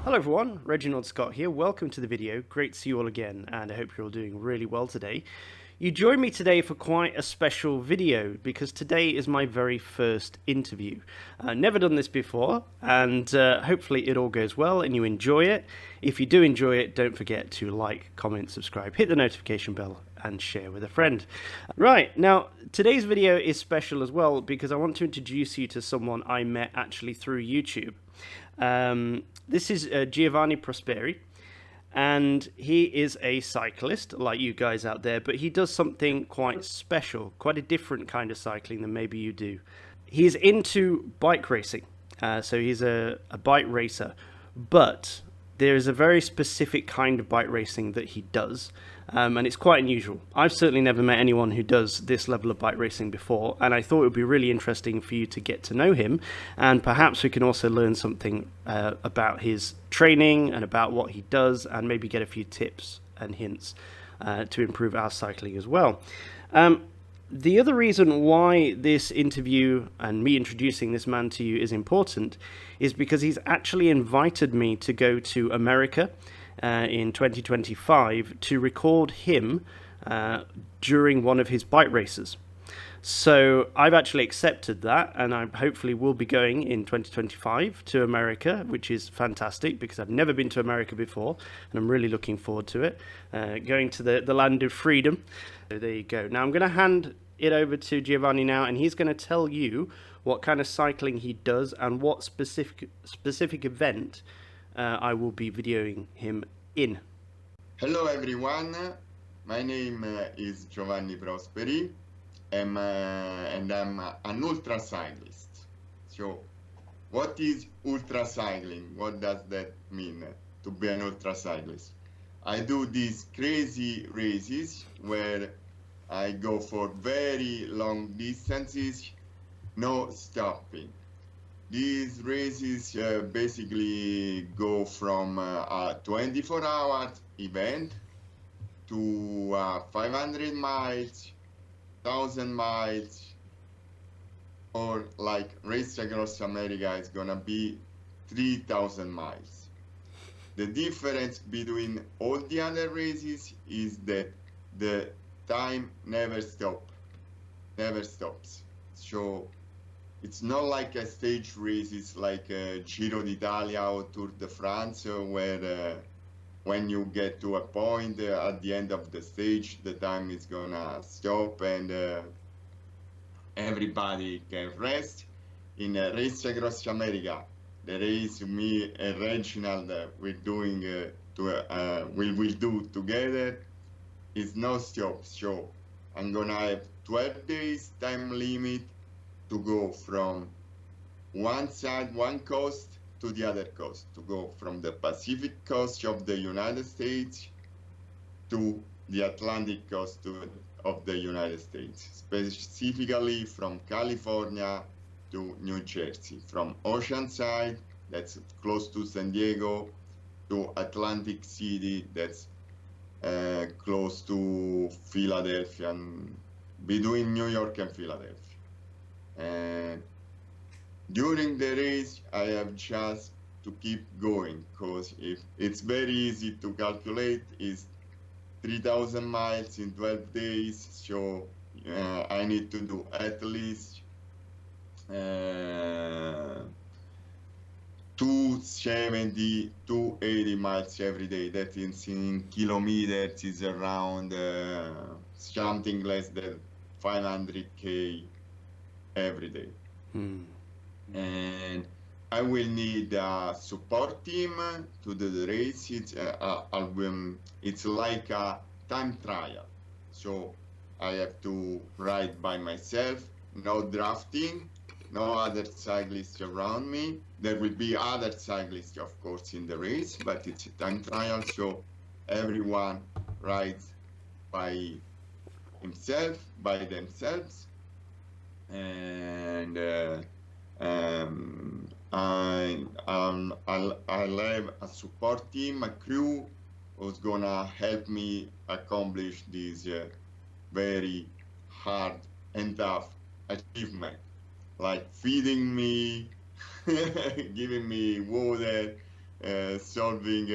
Hello everyone, Reginald Scott here. Welcome to the video. Great to see you all again, and I hope you're all doing really well today. You joined me today for quite a special video because today is my very first interview. Never done this before, and hopefully it all goes well and you enjoy it. If you do enjoy it, don't forget to like, comment, subscribe, hit the notification bell and share with a friend. Right, now today's video is special as well because I want to introduce you to someone I met actually through YouTube. This is Giovanni Prosperi, and he is a cyclist like you guys out there, but he does something quite special, quite a different kind of cycling than maybe you do. He's into bike racing, so he's a bike racer, but there is a very specific kind of bike racing that he does, and it's quite unusual. I've certainly never met anyone who does this level of bike racing before, and I thought it would be really interesting for you to get to know him, and perhaps we can also learn something about his training and about what he does, and maybe get a few tips and hints to improve our cycling as well. The other reason why this interview and me introducing this man to you is important is because he's actually invited me to go to America in 2025 to record him during one of his bike races. So I've actually accepted that, and I hopefully will be going in 2025 to America, which is fantastic because I've never been to America before, and I'm really looking forward to it, going to the land of freedom. So there you go. Now I'm going to hand it over to Giovanni now, and he's going to tell you what kind of cycling he does and what specific event I will be videoing him in. Hello everyone, my name is Giovanni Prosperi, and I'm an ultra cyclist. So what is ultra cycling? What does that mean to be an ultra cyclist? I do these crazy races where I go for very long distances, no stopping. These races basically go from a 24-hour event to 500 miles, 1,000 miles, or like Race Across America is gonna be 3,000 miles. The difference between all the other races is that the time never stops. So it's not like a stage race, it's like a Giro d'Italia or Tour de France, where when you get to a point at the end of the stage, the time is gonna stop and everybody can rest. In a Race Across America, the race me and Reginald we're doing we'll do together is no stop. So I'm gonna have 12 days time limit to go from one side, one coast, to the other coast, to go from the Pacific coast of the United States to the Atlantic coast of the United States, specifically from California to New Jersey, from Oceanside, that's close to San Diego, to Atlantic City, that's close to Philadelphia, and between New York and Philadelphia. And during the race, I have just to keep going, because if it's very easy to calculate, is 3,000 miles in 12 days, so I need to do at least 270, 280 miles every day. That is in kilometers, is around something less than 500K every day. And I will need a support team to do the race. It's like a time trial, so I have to ride by myself, no drafting, no other cyclists around me. There will be other cyclists, of course, in the race, but it's a time trial, so everyone rides by himself, by themselves. And I'll have a support team, a crew who's gonna help me accomplish this very hard and tough achievement, like feeding me, giving me water, solving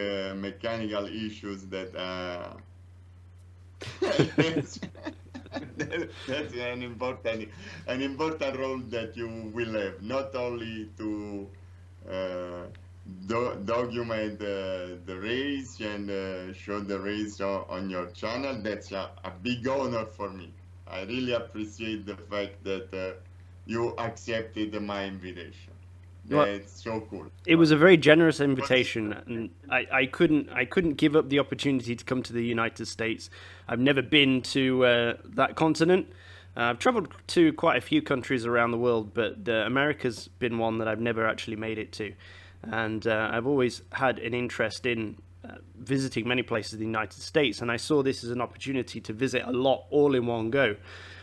mechanical issues that that's, that's an important role that you will have, not only to uh, document the race and show the race on your channel. That's a big honor for me. I really appreciate the fact that you accepted my invitation. Well, That's so cool. it was a very generous But invitation, and I couldn't give up the opportunity to come to the United States. I've never been to that continent. I've traveled to quite a few countries around the world, but America's been one that I've never actually made it to, and I've always had an interest in visiting many places in the United States, and I saw this as an opportunity to visit a lot all in one go,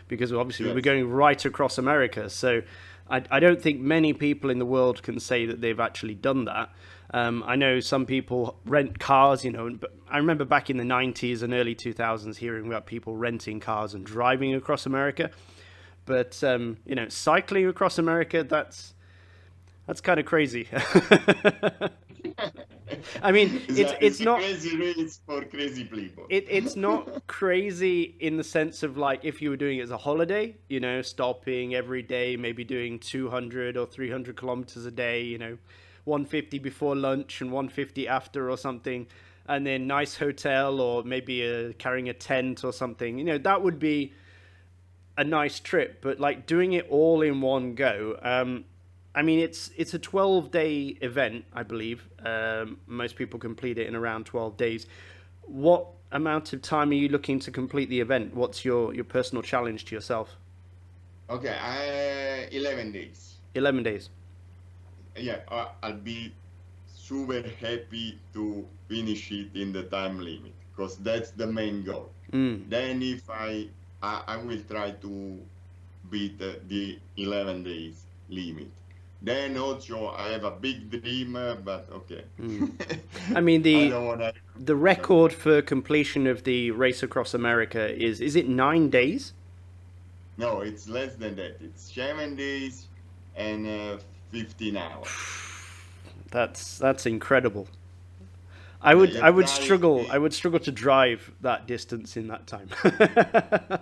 because obviously we were yes. going right across America. So I don't think many people in the world can say that they've actually done that. I know some people rent cars, but I remember back in the 90s and early 2000s hearing about people renting cars and driving across America. But, cycling across America, that's kind of crazy. I mean, it's It's a not crazy race for crazy people. it's not crazy in the sense of like if you were doing it as a holiday, stopping every day, maybe doing 200 or 300 kilometers a day, 150 before lunch and 150 after or something, and then nice hotel or maybe carrying a tent or something. That would be a nice trip, but like doing it all in one go. I mean, it's a 12-day event, I believe. Most people complete it in around 12 days. What amount of time are you looking to complete the event? What's your personal challenge to yourself? Okay, 11 days. 11 days. Yeah, I'll be super happy to finish it in the time limit because that's the main goal. Mm. Then if I will try to beat the 11 days limit. Then also I have a big dream, but okay. I mean, I the don't want to. the record for completion of the race across America is it 9 days? No, it's less than that. It's 7 days and 15 hours. That's incredible. I Yeah, would you I would try. struggle I would struggle to drive that distance in that time.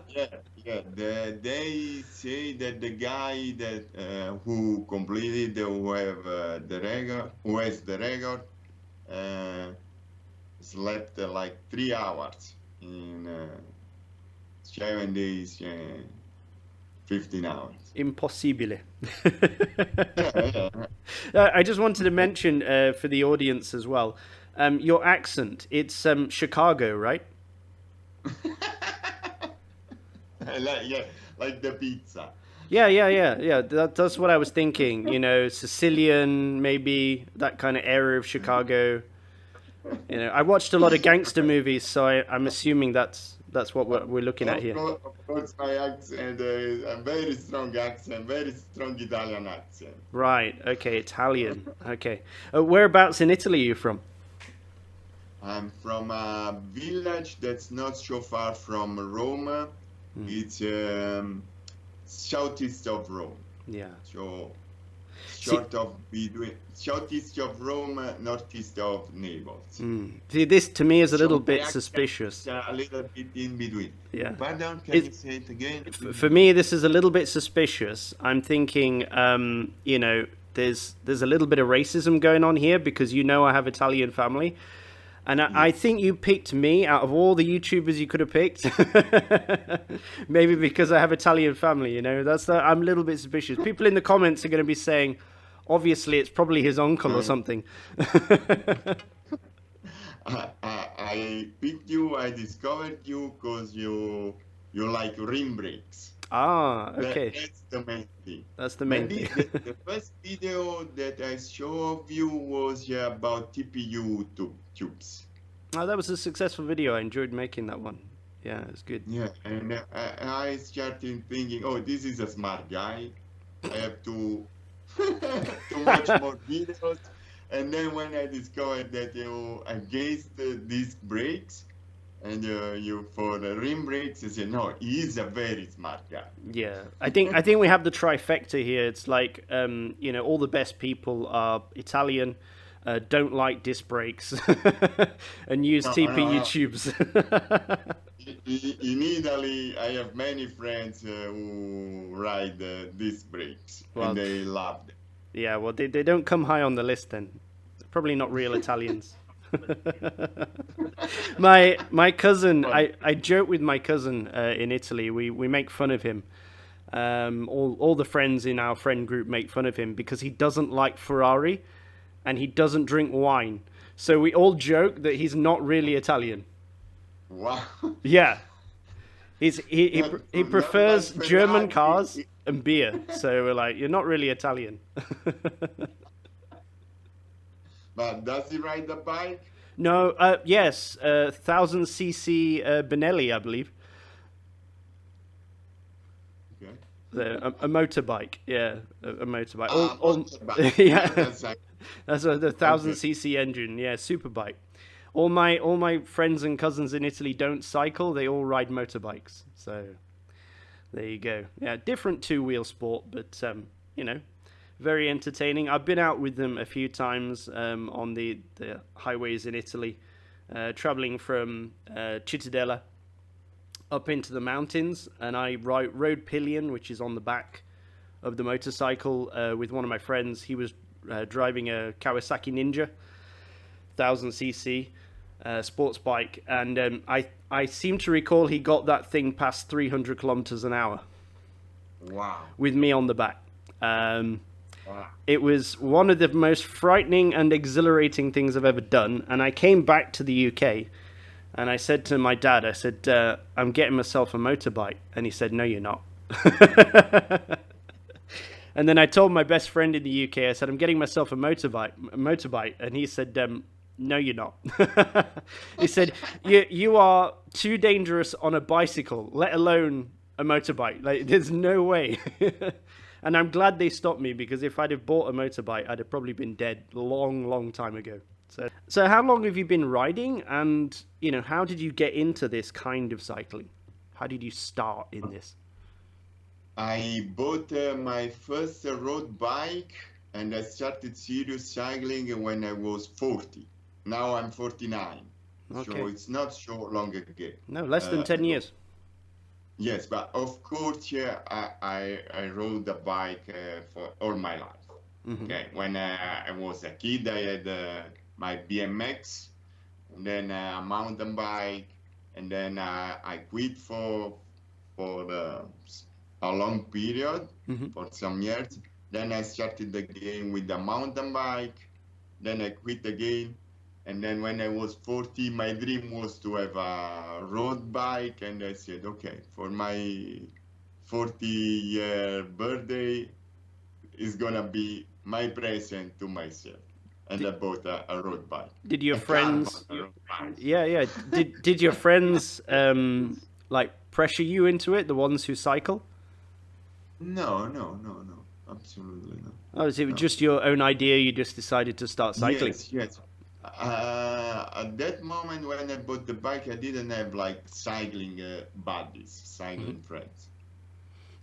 Yeah, yeah. They say that the guy that who completed, who have the record, who has the record, uh, slept like 3 hours in 7 days, 15 hours. Impossibile. Yeah, I just wanted to mention for the audience as well, your accent. It's Chicago, right? yeah, like the pizza. Yeah. That's what I was thinking. Sicilian, maybe that kind of area of Chicago. I watched a lot of gangster movies, so I'm assuming that's what we're looking at here. Of course, my accent is a very strong accent, very strong Italian accent. Right. Okay. Italian. Okay. Whereabouts in Italy are you from? I'm from a village that's not so far from Rome. It's southeast of Rome. Yeah. So See, southeast of Rome, northeast of Naples. see, this to me is a little So my bit accent suspicious. is a little bit in between. Yeah. Pardon, can you It's, say it again? for me, this is a little bit suspicious. I'm thinking, there's a little bit of racism going on here because I have Italian family, and I Yes. think you picked me out of all the YouTubers you could have picked. Maybe because I have Italian family, I'm a little bit suspicious. People in the comments are going to be saying, obviously, it's probably his uncle or Uh, something. I picked you. I discovered you because you like rim brakes. Ah, okay. That's the main thing. That's the main Maybe thing. the first video that I saw of you was about TPU tubes. Oh, that was a successful video. I enjoyed making that one. Yeah, it's good. Yeah, and I started thinking, oh, this is a smart guy. I have to to watch more videos. And then when I discovered that you against these brakes and you for the rim brakes, I said, no, he is a very smart guy. Yeah, I think we have the trifecta here. It's like all the best people are Italian, don't like disc brakes, and use No, TPU no. tubes. In Italy, I have many friends who ride disc brakes, and Well, they love them. yeah, well, they don't come high on the list then. Probably not real Italians. My cousin, But I joke with my cousin in Italy. We make fun of him. All the friends in our friend group make fun of him because he doesn't like Ferrari, and he doesn't drink wine. So we all joke that he's not really Italian. wow, Yeah, he not like prefers German Ferrari. cars and beer. So we're like, you're not really Italian. But does he ride the bike? No, yes, 1000cc Benelli, I believe. Okay. A motorbike, yeah, a motorbike. Motorbike. Yeah, That's like, that's the okay. 1000cc engine. Yeah, super bike. All my friends and cousins in Italy don't cycle; they all ride motorbikes. So there you go. Yeah, different two-wheel sport, but you know, very entertaining. I've been out with them a few times on the highways in Italy, traveling from Cittadella up into the mountains, and I rode pillion, which is on the back of the motorcycle, with one of my friends. He was driving a Kawasaki Ninja 1000cc sports bike, and I seem to recall he got that thing past 300 kilometers an hour Wow. with me on the back. Wow. It was one of the most frightening and exhilarating things I've ever done, and I came back to the UK. And I said to my dad, I said, I'm getting myself a motorbike. And he said, no, you're not. And then I told my best friend in the UK, I said, I'm getting myself a motorbike. And he said, no, you're not. He said, you are too dangerous on a bicycle, let alone a motorbike. Like, there's no way. And I'm glad they stopped me, because if I'd have bought a motorbike, I'd have probably been dead a long, long time ago. So how long have you been riding, and how did you get into this kind of cycling? How did you start in this? I bought my first road bike, and I started serious cycling when I was 40. Now I'm 49. Okay. So it's not so long ago. No, less than 10 years. Yes, but of course, yeah, I rode the bike for all my life. Mm-hmm. Okay, when I was a kid, I had my BMX, and then a mountain bike, and then I quit for a long period, Mm-hmm. for some years. Then I started again with the mountain bike. Then I quit again. And then when I was 40, my dream was to have a road bike. And I said, okay, for my 40-year birthday, is going to be my present to myself. And I bought a road bike. Did your A friends? carbon road bike. Yeah. Did your friends like pressure you into it? The ones who cycle? No, absolutely not. Oh, is it No. just your own idea? You just decided to start cycling? Yes. At that moment when I bought the bike, I didn't have like cycling buddies, cycling friends.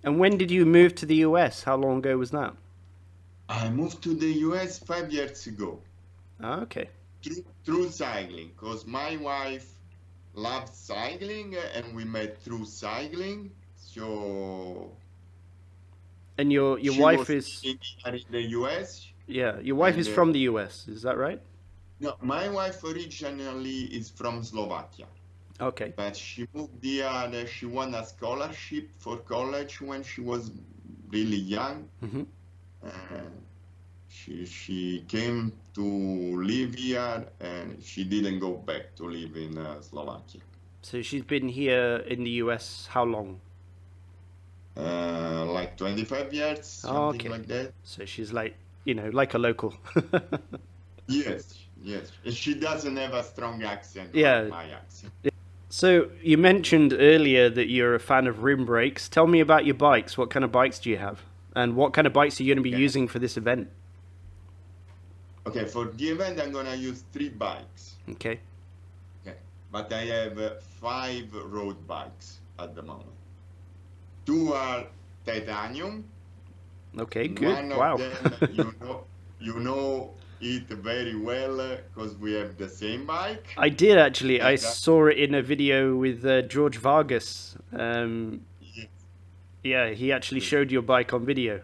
And when did you move to the US? How long ago was that? I moved to the US 5 years ago Ah, okay. through cycling, because my wife loves cycling and we met through cycling. So And your she wife was is in the US. yeah, your wife is And from the US, is that right? no, my wife originally is from Slovakia. Okay. But she moved here and she won a scholarship for college when she was really young. Mm-hmm. She came to live here and she didn't go back to live in Slovakia. So she's been here in the US how long? Like 25 years, something Okay. like that. So she's like, like a local. Yes. She doesn't have a strong accent Yeah. like my accent. So you mentioned earlier that you're a fan of rim brakes. Tell me about your bikes. What kind of bikes do you have? And what kind of bikes are you going to be using for this event? Okay, for the event, I'm gonna use 3 bikes. Okay. But I have 5 road bikes at the moment. 2 are titanium. Okay, good. One of Wow. them, you know it very well because we have the same bike. I did actually. I And saw it in a video with George Vargas. yes, Yeah, he actually yes, showed your bike on video.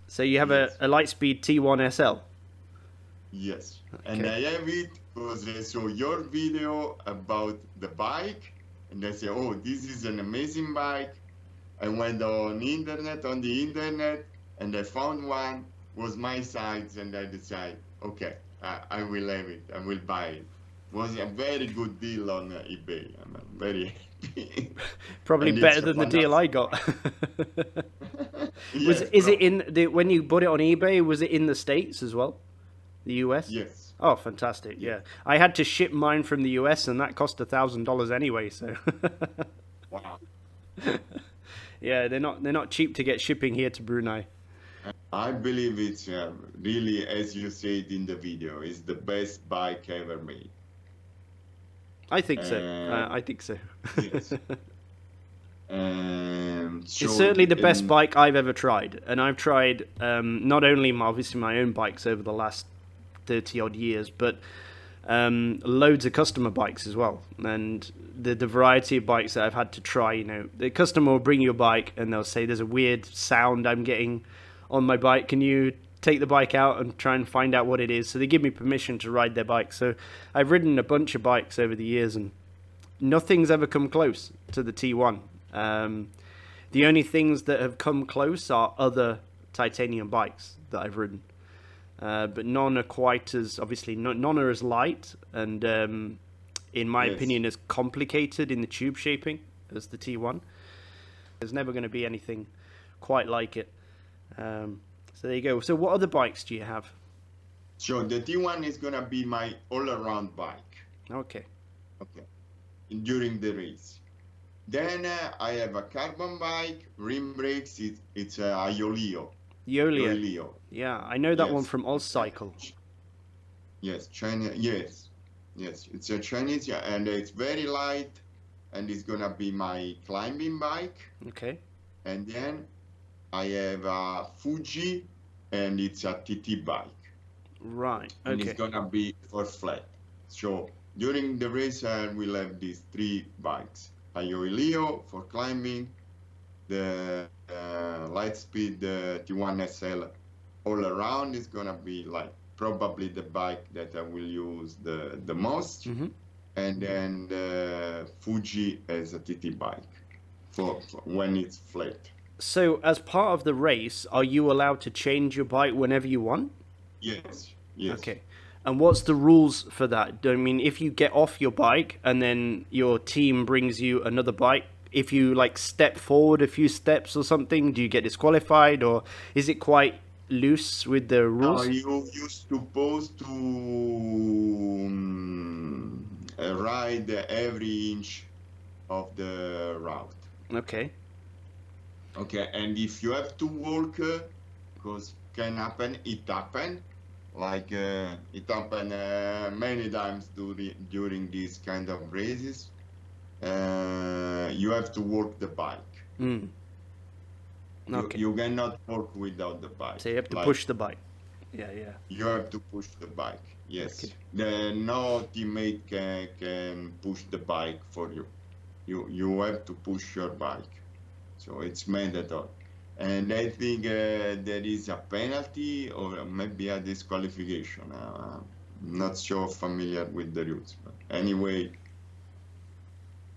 So you have yes, a Lightspeed T1 SL. yes. And Okay. I have it because I saw your video about the bike, and I said, "Oh, this is an amazing bike." I went on the internet, and I found one was my size, and I decided, okay, I will have it. I will buy it. Was a very good deal on eBay. I'm very happy, Probably and it's better a than the deal I fantastic got. bike. Was Yes, is it probably. in the when you bought it on eBay? Was it in the States as well? The US? Yes, Oh, fantastic! yes. Yeah, I had to ship mine from the US, and that cost $1,000 anyway. So, Wow. yeah, they're not cheap to get shipping here to Brunei. I believe it's really, as you said in the video, is the best bike ever made. I think so. And I think so. yes, and It's so certainly the best and bike I've ever tried, and I've tried not only obviously my own bikes over the last 30 odd years, but loads of customer bikes as well. And the variety of bikes that I've had to try, the customer will bring you a bike and they'll say, "There's a weird sound I'm getting on my bike. Can you take the bike out and try and find out what it is?" So they give me permission to ride their bike. So I've ridden a bunch of bikes over the years, and nothing's ever come close to the T1. The only things that have come close are other titanium bikes that I've ridden. But none are quite as obviously none are as light and in my yes. opinion as complicated in the tube shaping as the T1. There's never going to be anything quite like it. So there you go. So what other bikes do you have? So the T1 is gonna be my all-around bike. Okay. Okay, during the race. Then I have a carbon bike, rim brakes. It's a Iolio. Yolio. Iolio. Yeah, I know that one Yes. from Cycle. Yes, China. Yes, yes. It's a Chinese, yeah, and it's very light, and it's gonna be my climbing bike. Okay. And then I have a Fuji, and it's a TT bike. Right. And it's Okay. gonna be for flat. So during the race, I will have these three bikes: a Leo for climbing, the Lightspeed T1 SL all around is gonna be like probably the bike that I will use the most, and then the Fuji as a TT bike for when it's flat. So as part of the race, are you allowed to change your bike whenever you want? Yes, yes. Okay. And what's the rules for that? I mean, if you get off your bike and then your team brings you another bike, if you like step forward a few steps or something, do you get disqualified, or is it quite loose with the Now rules? you're supposed to ride every inch of the route. Okay. Okay, and if you have to walk, because can happen, it happened. Like it happened many times during these kind of races. You have to walk the bike. Okay. You cannot walk without the bike. So you have to Like, push the bike. Yeah, yeah. you have to push the bike. Yes. Okay. No teammate can push the bike for you. You have to push your bike. So it's mandatory. And I think there is a penalty or maybe a disqualification. I'm not so familiar with the rules. But anyway,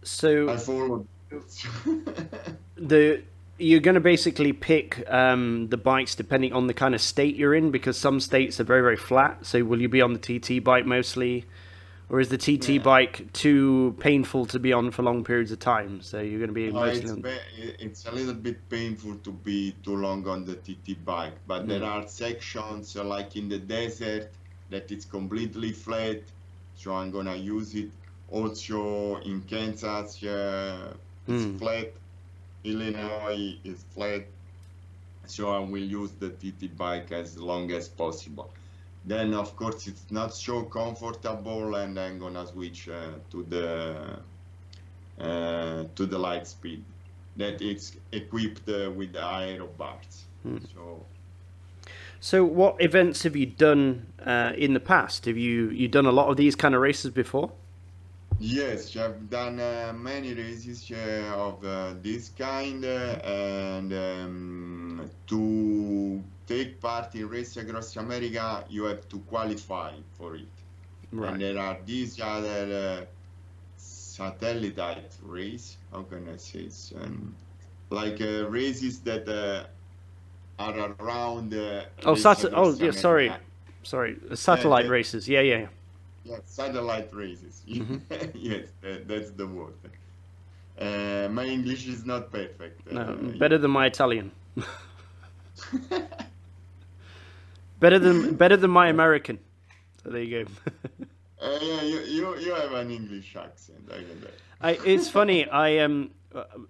So I follow you're going to basically pick the bikes depending on the kind of state you're in, because some states are very, very flat. So will you be on the TT bike mostly, or is the TT bike too painful to be on for long periods of time? So you're going to be mostly on... It's a little bit painful to be too long on the TT bike, but there are sections like in the desert that it's completely flat, so I'm gonna use it. Also in Kansas, it's flat. Illinois is flat, so I will use the TT bike as long as possible. Then, of course, it's not so comfortable, and I'm gonna switch to the Lightspeed that it's equipped with the aero bars. So, what events have you done in the past? Have you done a lot of these kind of races before? Yes, I've done many races of this kind, and to take part in race across America, you have to qualify for it. And Right. there are these other satellite race. How can I say it? Like races that are around Oh, race oh, across yeah. America. Sorry. Yeah, Satellite races. Yeah, yeah. yeah, satellite races. Hmm. Yes, that's the word. My English is not perfect No, better yet. than my Italian. Better than my American. So there you go. Yeah, you have an English accent, I can tell. It's funny.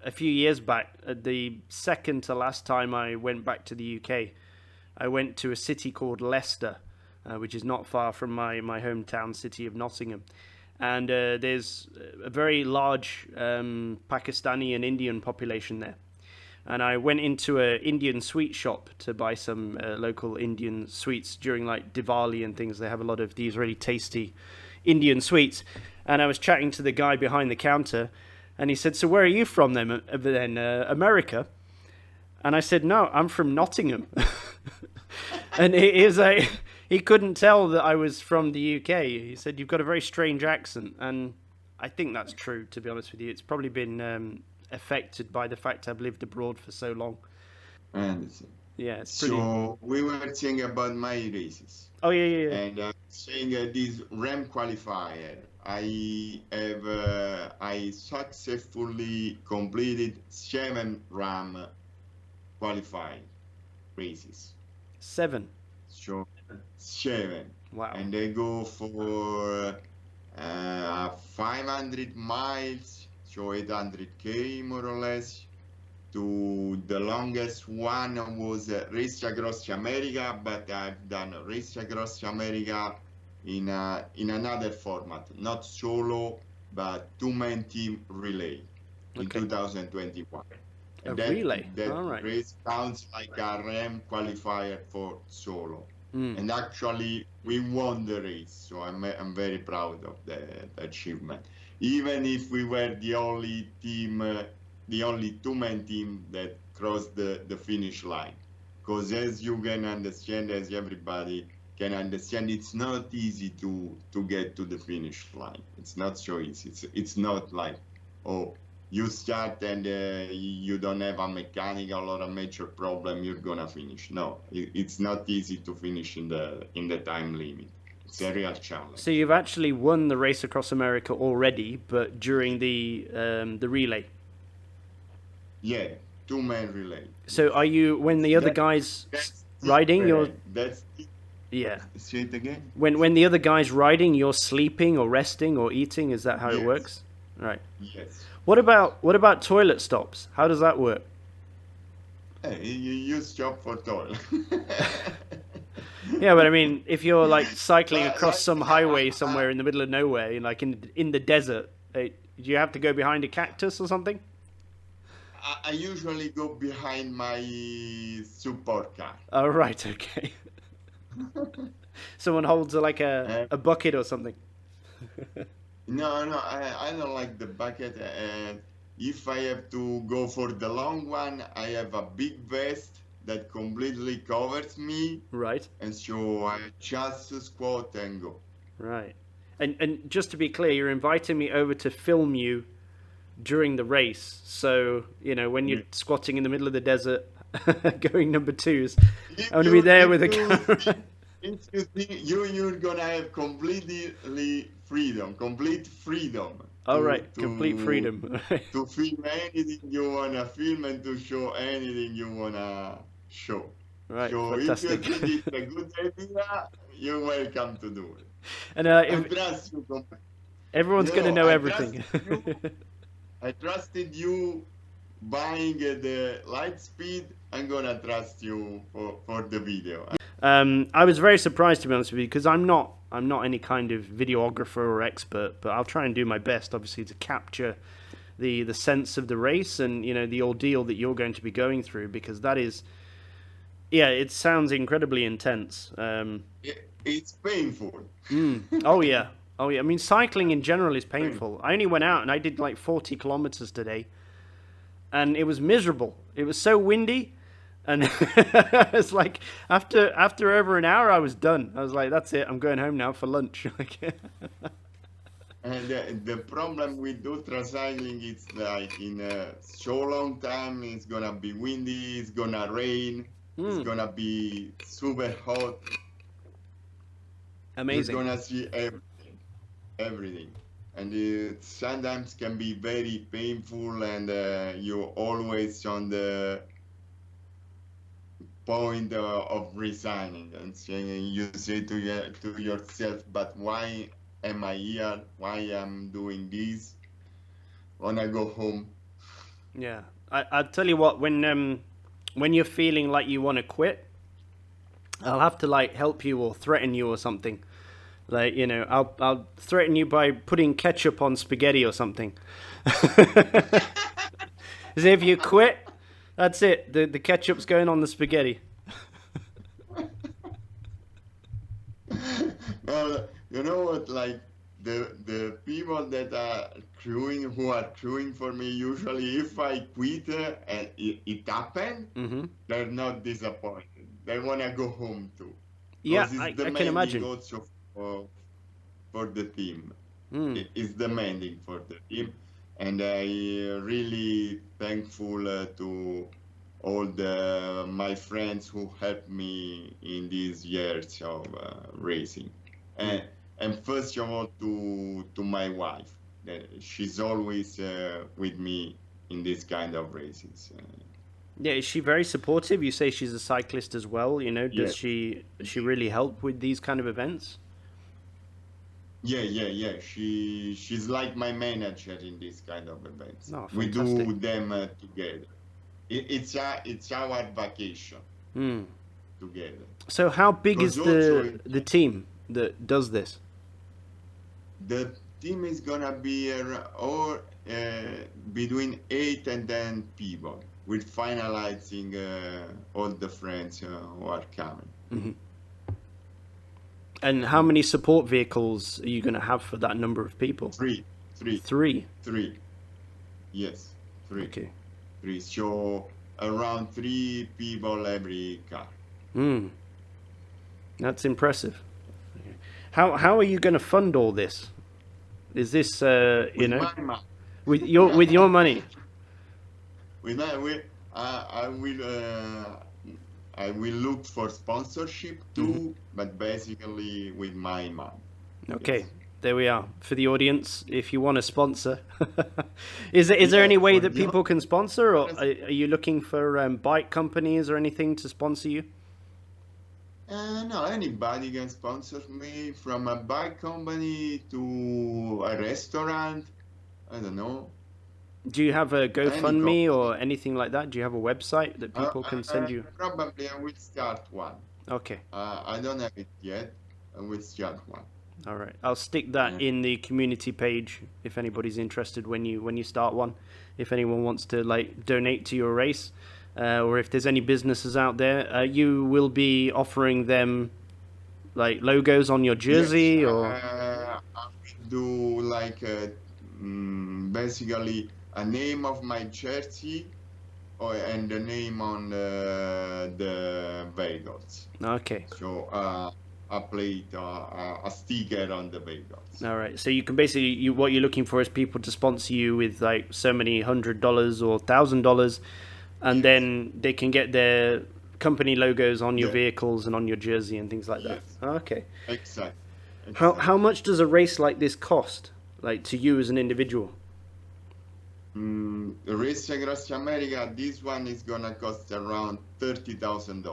A few years back, the second to last time I went back to the UK, I went to a city called Leicester, which is not far from my hometown city of Nottingham. And there's a very large Pakistani and Indian population there. And I went into an Indian sweet shop to buy some local Indian sweets during like Diwali and things. They have a lot of these really tasty Indian sweets. And I was chatting to the guy behind the counter, and he said, "So where are you from then, America?" And I said, "No, I'm from Nottingham." And he couldn't tell that I was from the UK. He said, "You've got a very strange accent," and I think that's true. To be honest with you, it's probably been affected by the fact I've lived abroad for so long. I understand. Yeah, it's pretty. So we were saying about my races, Oh yeah, yeah, yeah. and saying this RAM qualifier. I successfully completed 7 RAM qualifying races. 7. So 7, Wow. and they go for 500 miles, so 800K more or less. To the longest one was Race Across America, but I've done Race Across America in another format, not solo, but two-man team relay in Okay. 2021. A And relay. that All right. race counts like a RAM qualifier for solo. Mm. And actually, we won the race, so I'm very proud of the achievement. Even if we were the only team, the only two-man team that crossed the finish line, because as you can understand, as everybody can understand, it's not easy to get to the finish line. It's not so easy. It's not like, oh, you start and you don't have a mechanical or a major problem, you're gonna finish. No, it's not easy to finish in the time limit. It's a real challenge. So you've actually won the race across America already, but during the relay. Yeah, two-man relay. So Yes. are you when the other guys That's riding? You're different. That's yeah. say it again. When the other guy's riding, you're sleeping or resting or eating. Is that how it Yes, works? Right. yes. What about toilet stops? How does that work? Hey, you use job for toil. Yeah, but I mean, if you're like cycling across Like some highway somewhere in the middle of nowhere, like in the desert, do you have to go behind a cactus or something? I usually go behind my support car. Oh, right, okay. Someone holds like Uh, a bucket or something. no, I don't like the bucket. And if I have to go for the long one, I have a big vest that completely covers me. Right, And so I just squat and go. right. And just to be clear, you're inviting me over to film you during the race. So, when you're Yeah. squatting in the middle of the desert going number twos, If I'm going to be you there if with a you camera. think, if you think you're gonna have complete freedom All to right, complete to freedom. to film anything you wanna film and to show anything you wanna show. Right, So if you fantastic. think it's a good idea, you're welcome to do it. And I if trust you. everyone's going to know everything. I trusted you buying the light speed. I'm gonna trust you for the video. I was very surprised, to be honest with you, because I'm not any kind of videographer or expert, but I'll try and do my best, obviously, to capture the sense of the race and the ordeal that you're going to be going through, because that is Yeah, it sounds incredibly intense. It's painful. Oh yeah, oh yeah. I mean, cycling in general is Painful. painful. I only went out and I did like 40 kilometers today, and it was miserable. It was so windy, and it's like after over an hour, I was done. I was like, that's it. I'm going home now for lunch. Like, And the problem with ultra cycling is like in a so long time, it's gonna be windy, it's gonna rain, it's gonna be super hot. You're amazing. gonna see everything. And it sometimes can be very painful, and you're always on the point of resigning and saying, you say to yourself, but why am I here? Why am doing this? Wanna go home? Yeah, I tell you what, when you're feeling like you want to quit, I'll have to like help you or threaten you or something. Like, you know, I'll threaten you by putting ketchup on spaghetti or something. As if you quit, that's it. The ketchup's going on the spaghetti. No, you know what? Like the people that are crewing, who are crewing for me, usually if I quit and it happened, they're not disappointed. They wanna go home too, Yeah, because it's I can demanding imagine. also for the team. Mm. It's demanding for the team, and I really thankful to all my friends who helped me in these years of racing, and first of all to my wife. She's always with me in this kind of races. Yeah, is she very supportive? You say she's a cyclist as well. You know, Yes. does she really help with these kind of events? Yeah. She's like my manager in this kind of events. Oh, We fantastic. do them together. It's our vacation Mm. together. So how big Because is also the team that does this? the team is gonna be between 8 and 10 people. We're finalizing all the friends who are coming. And how many support vehicles are you going to have for that number of people? Three, three, Three. three. Yes, three, Okay. three. So around 3 people every car. Hmm. That's impressive. How are you going to fund all this? Is this you With know, my money. with your money? With my, I will look for sponsorship too, but basically with my mom. Okay. Yes. There we are. For the audience, if you want to sponsor, is there Yeah, any way for that the people can sponsor, or audience, are you looking for bike companies or anything to sponsor you? no, anybody can sponsor me, from a bike company to a restaurant. I don't know, Do you have a any GoFundMe company. or anything like that? Do you have a website that people can send you? Probably I will start one. Okay. I don't have it yet. I will start one. All right. I'll stick that Uh, in the community page if anybody's interested when you start one. If anyone wants to like donate to your race, or if there's any businesses out there, you will be offering them like logos on your yes, jersey or. I will do like basically a name of my jersey, and the name on the vehicles. Okay. So a plate, a sticker on the vehicles. All right. So you can basically what you're looking for is people to sponsor you with like so many $100 or $1,000, and Yes, then they can get their company logos on your yeah, vehicles and on your jersey and things like that. yes, Okay. exactly, How exactly. much does a race like this cost, like to you as an individual? The race across America, this one is gonna cost around $30,000.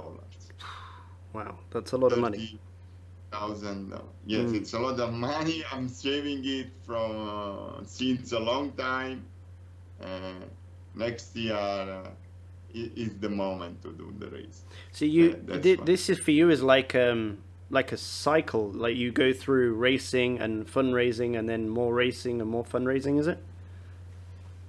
Wow, that's a lot of money. 30,000. Yes, Mm. it's a lot of money. I'm saving it from since a long time. Uh, Next year is the moment to do the race. So That's why. this is for you is like a cycle, like you go through racing and fundraising and then more racing and more fundraising, is it?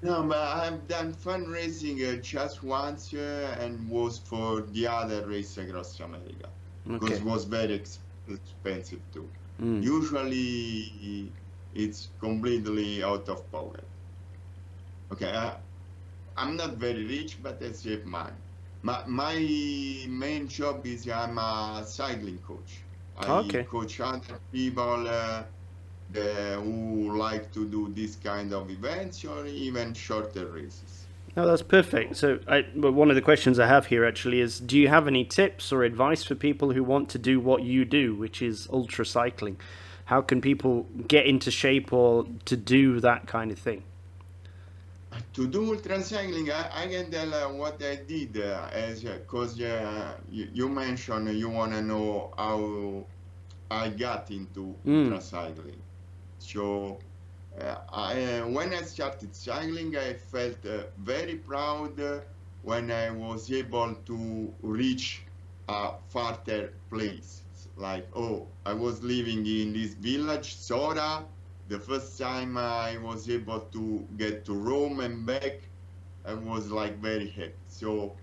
No, but I've done fundraising just once and was for the other race across America because Okay. it was very expensive too. Mm. Usually it's completely out of pocket. Okay, I'm not very rich, but I save money. My main job is I'm a cycling coach. I Okay. coach other people who like to do this kind of events or even shorter races. No, that's perfect. So, Well, one of the questions I have here actually is: do you have any tips or advice for people who want to do what you do, which is ultra cycling? How can people get into shape or to do that kind of thing? to do ultra cycling, I can tell what I did as because you mentioned you want to know how I got into Mm. ultra cycling. So when I started cycling, I felt very proud when I was able to reach a farther place. Like, oh, I was living in this village, Sora. The first time I was able to get to Rome and back, I was like very happy. So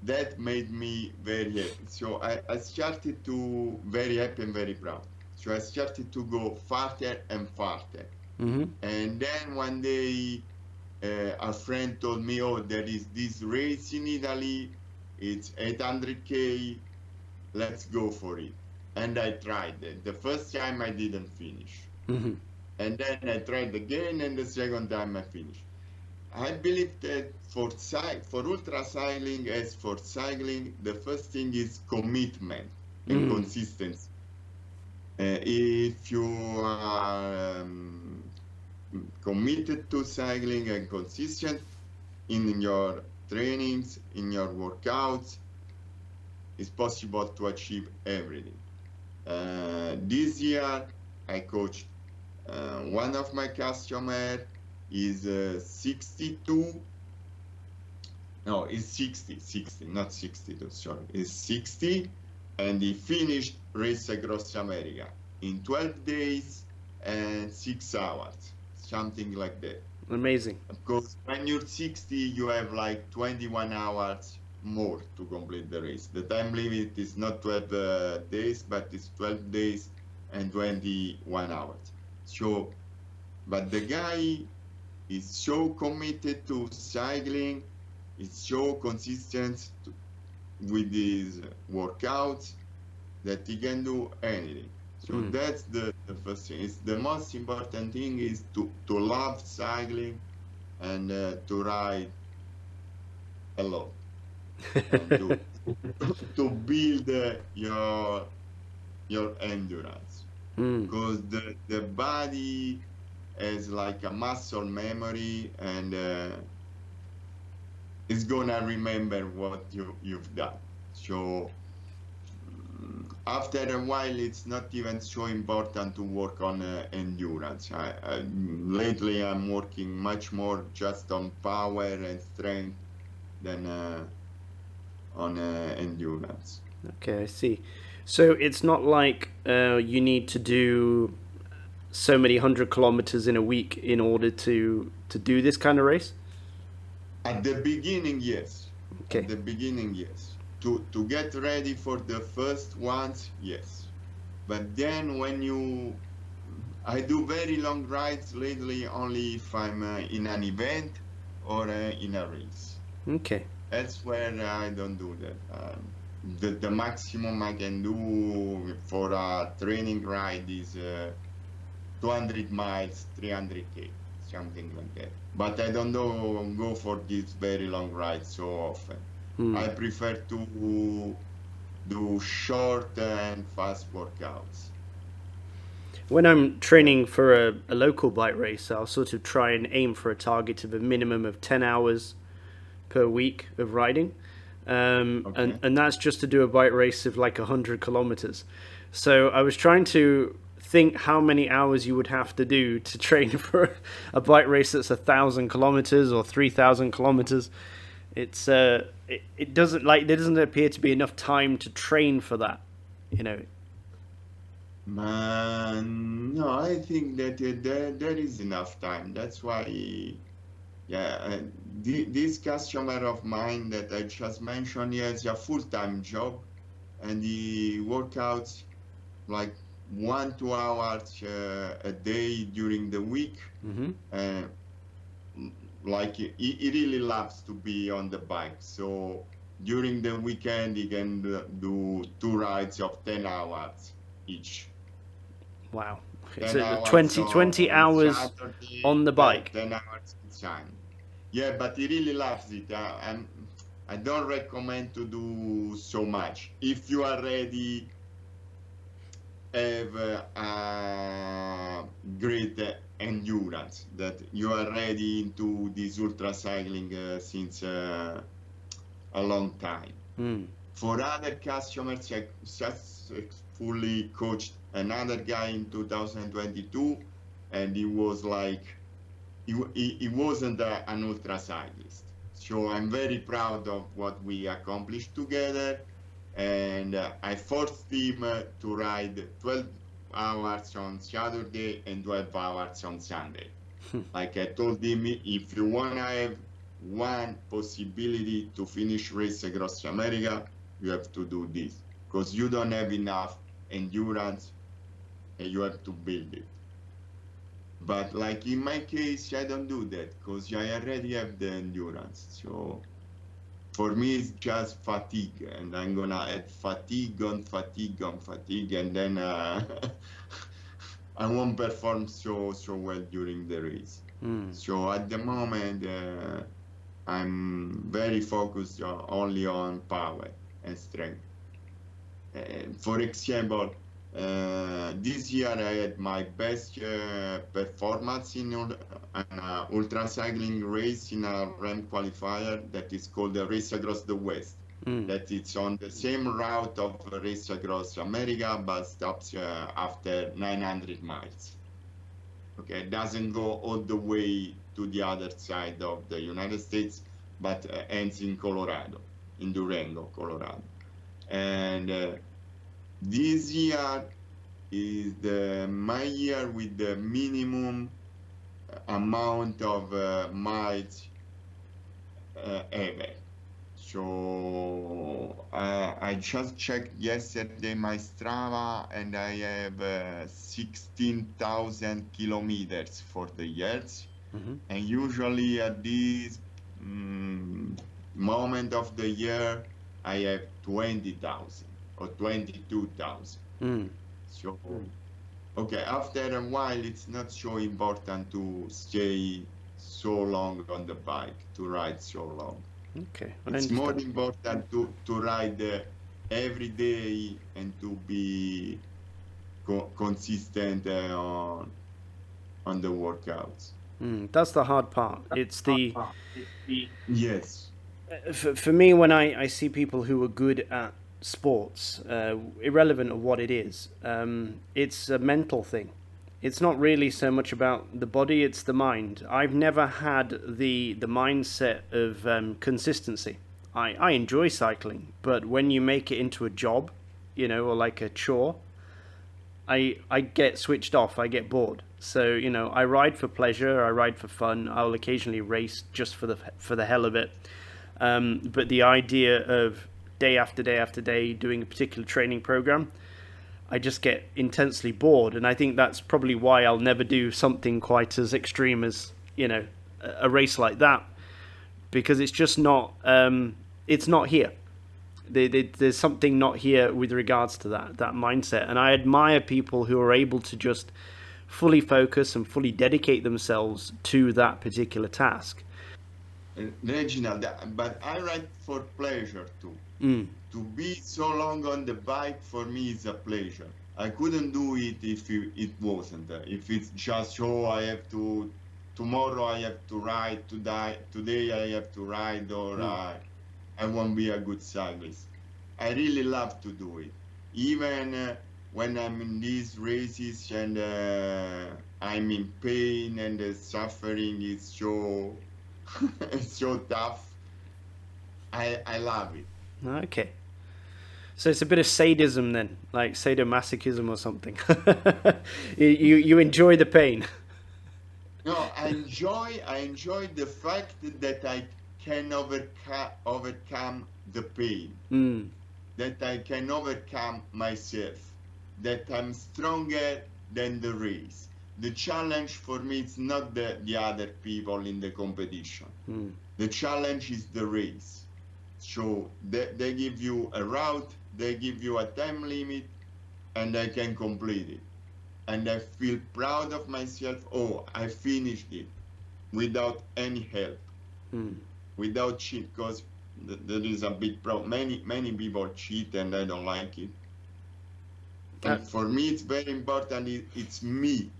that made me very happy. So I started to very happy and very proud. So I started to go farther and farther. Mm-hmm. And then one day, a friend told me, "Oh, there is this race in Italy. It's 800K. Let's go for it." And I tried it. The first time I didn't finish. Mm-hmm. And then I tried again, and the second time I finished. I believe that for ultra cycling, as for cycling, the first thing is commitment and Mm. consistency. If you are committed to cycling and consistent in your trainings, in your workouts, it's possible to achieve everything. This year, I coached one of my customers is 62. No, it's 60, not 62, sorry. It's 60, and he finished race across America in 12 days and 6 hours, something like that. Amazing. Because when you're 60, you have like 21 hours more to complete the race. The time limit is not 12 days, but it's 12 days and 21 hours. So, but the guy is so committed to cycling, is so consistent with his workouts that he can do anything. So Mm. that's the first thing. It's the most important thing is to love cycling and to ride a lot and to build your endurance Mm. because the body has like a muscle memory and it's gonna remember what you've done. So after a while, it's not even so important to work on endurance. Lately, I'm working much more just on power and strength than on endurance. Okay, I see. So it's not like you need to do so many 100 kilometers in a week in order to do this kind of race. At the beginning, yes. At Okay. the beginning, yes. To get ready for the first ones, yes. But then I do very long rides lately only if I'm in an event or in a race. Okay. That's where I don't do that. The maximum I can do for a training ride is 200 miles, 300K, something like that. But I don't go for these very long rides so often. Hmm. I prefer to do short and fast workouts. When I'm training for a local bike race, I'll sort of try and aim for a target of a minimum of 10 hours per week of riding. Okay. And that's just to do a bike race of like 100 kilometers. So I was trying to think how many hours you would have to do to train for a bike race that's 1,000 kilometers or 3,000 kilometers. It doesn't like there doesn't appear to be enough time to train for that, you know. Man, no, I think that there is enough time. That's why. Yeah, this customer of mine that I just mentioned, he has a full-time job, and he workouts like 1 2 hours a day during the week. Mm-hmm. Uh, like he really loves to be on the bike. So during the weekend, he can do 2 rides of 10 hours each. Wow. It's 10 a hours 20 on hours on Saturday, the bike. 10 hours on Sunday. Yeah, but he really loves it. I don't recommend to do so much. If you are ready, have great endurance, that you are ready into this ultra cycling since a long time. Mm. For other customers, I successfully coached another guy in 2022, and he was like, he wasn't an ultra cyclist. So I'm very proud of what we accomplished together. And I forced him to ride 12 hours on Saturday and 12 hours on Sunday. Like I told him, if you want to have one possibility to finish race across America, you have to do this because you don't have enough endurance and you have to build it. But like in my case, I don't do that because I already have the endurance. So for me, it's just fatigue, and I'm gonna add fatigue on fatigue on fatigue, and then I won't perform so well during the race. Mm. So at the moment, I'm very focused only on power and strength. For example, this year I had my best performance in an ultra cycling race in a RAM qualifier that is called the Race Across the West. Mm. That it's on the same route of Race Across America, but stops after 900 miles. Okay, it doesn't go all the way to the other side of the United States, but ends in Colorado, in Durango, Colorado. And this year is my year with the minimum amount of miles ever. So I just checked yesterday my Strava, and I have 16,000 kilometers for the years. Mm-hmm. And usually at this moment of the year, I have 20,000 or 22,000. Mm. So, okay, after a while, it's not so important to stay so long on the bike, to ride so long. Okay, I It's more understand. important to ride every day and to be consistent on the workouts. Mm. That's the hard part. It's the Yes. for me when I see people who are good at sports, irrelevant of what it is, it's a mental thing. It's not really so much about the body; it's the mind. I've never had the mindset of consistency. I enjoy cycling, but when you make it into a job, or like a chore, I get switched off. I get bored. So I ride for pleasure. I ride for fun. I'll occasionally race just for the hell of it. But the idea of day after day after day doing a particular training program, I just get intensely bored. And I think that's probably why I'll never do something quite as extreme as a race like that, because it's just not. It's not here. There's something not here with regards to that mindset, and I admire people who are able to just fully focus and fully dedicate themselves to that particular task. Reginald, but I ride for pleasure too. Mm. To be so long on the bike for me is a pleasure. I couldn't do it if it wasn't. If it's just, oh, I have to, tomorrow I have to ride, today I have to ride, or I won't be a good cyclist. I really love to do it. Even when I'm in these races and I'm in pain and the suffering is so, so tough, I love it. Okay. So it's a bit of sadism then, like sadomasochism or something. You enjoy the pain. No, I enjoy the fact that I can overcome the pain, Mm, that I can overcome myself, that I'm stronger than the race. The challenge for me is not the other people in the competition. mm. The challenge is the race. So they give you a route, they give you a time limit, and I can complete it. And I feel proud of myself. Oh, I finished it without any help, Mm. without cheat, because there is a big problem. Many people cheat, and I don't like it. And That, for me, it's very important. It's me.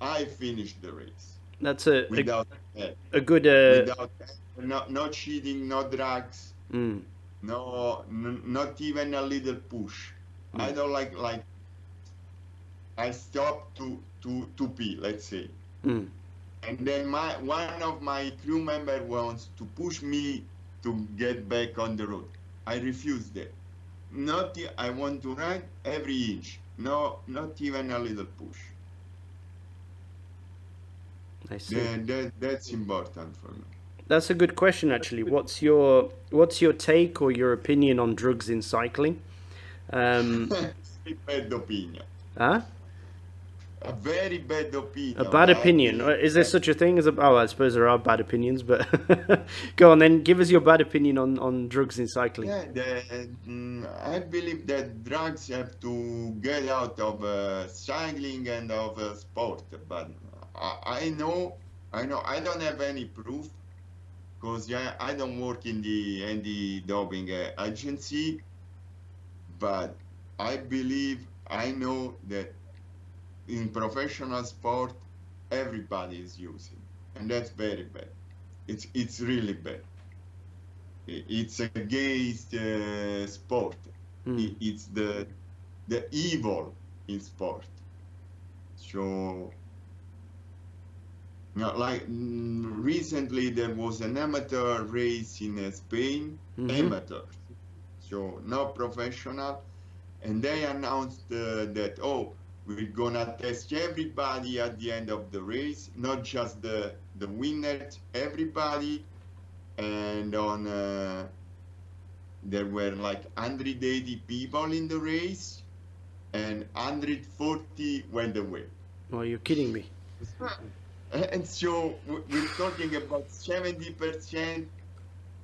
I finished the race that's without help, a good without no cheating, no drugs, mm, not even a little push. I mm, don't like I stopped to pee, let's say. mm. And then one of my crew member wants to push me to get back on the road. I refuse that. Not I want to run every inch. No, not even a little push. I see. That's important for me. That's a good question, actually. What's your take or your opinion on drugs in cycling? Um, Very bad opinion. huh? A very bad A opinion. bad I opinion. believe Is there that. such a thing as a? Oh, I suppose there are bad opinions, but go on then. Give us your bad opinion on drugs in cycling. Yeah, I believe that drugs have to get out of cycling and of sport. But I know, I don't have any proof because yeah, I don't work in the anti-doping agency. But I believe, I know that in professional sport, everybody is using, and that's very bad. It's really bad. It's against sport. Hmm. It's the evil in sport. So, like recently there was an amateur race in Spain, Mm-hmm. amateur, so not professional, and they announced that, oh, we're gonna test everybody at the end of the race, not just the winners, everybody, and on there were like 180 people in the race, and 140 went away. Oh, you're kidding me. And so we're talking about 70%